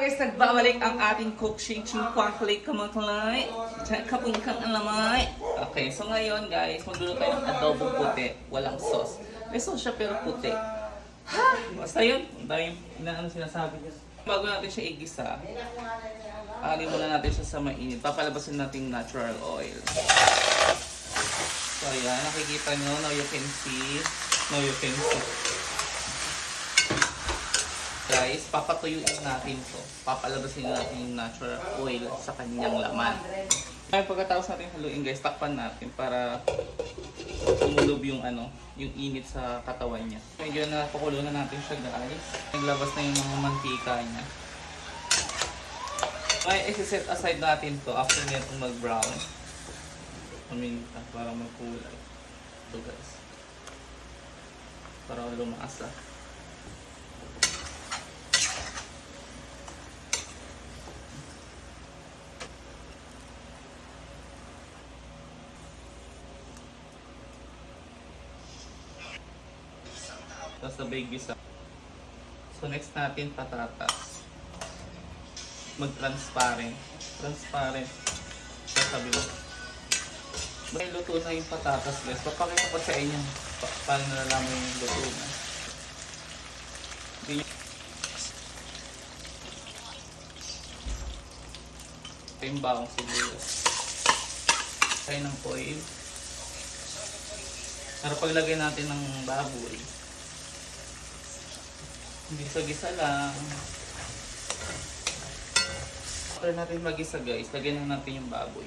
guys, nagbabalik ang ating cook shake kwakalik kamaklay. Kapungkang alamay. Okay, so ngayon guys, magluluto tayo ng adobo puti. Walang sauce. May sauce siya pero puti. Ha! Basta yun. Ang daming ano sinasabi niya. Bago natin siya igisa, alin muna natin siya sa mainit. Papalabasin natin natural oil. So ayan, nakikita nyo. Now you can see. Now you can see. Guys, papatuyuin natin to. Papalabasin natin yung natural oil sa kanyang laman. Ngayon, pagkatapos natin haluin guys, takpan natin para tumulob yung yung init sa katawan niya. Medyo napakulo na natin siya guys. Naglabas na yung mga mantika niya. Ngayon, isi-set aside natin to after nito mag-brown. Paminta para magkulay. Ito guys. Para lumasa. Tapos sabay gisa. So next natin patatas. Mag-transparent. Transparent. Sasabi mo. May luto na yung patatas guys. Papakita ko sa inyo paano nalalaman yung luto na. Ito yung bawang sibuyas. Tayo ng oil. Para paglagay natin ng baboy. Gisa-gisa lang. After natin magisa guys, lagyan na natin yung baboy.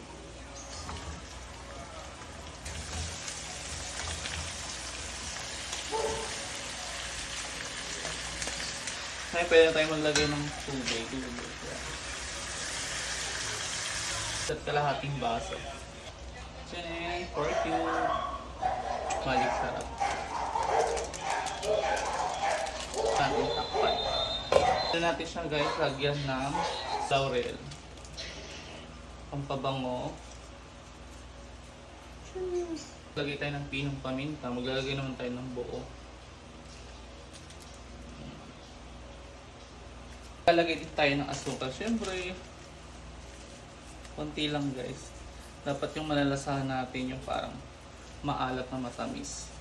Ngayon pwede na tayo maglagay ng tubig. At kalahating baso. Tiyan, pork cube. Malik sarap. Natin takpan. Ito natin siya guys, lagyan ng laurel. Pampabango. Lagay tayo ng pinong paminta. Maglalagay naman tayo ng buo. Lalagay din tayo ng asukal. Siyempre, konti lang guys. Dapat yung malalasahan natin yung parang maalat na matamis.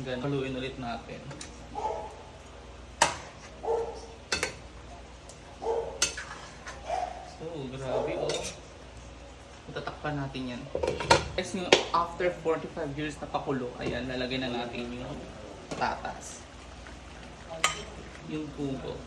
Ganun. Haluin ulit natin. Oh, grabe oh. Tatakpan natin yan. Guys, after 45 years na pakulo, ayan, lalagay na natin yung patatas. Yung pugo.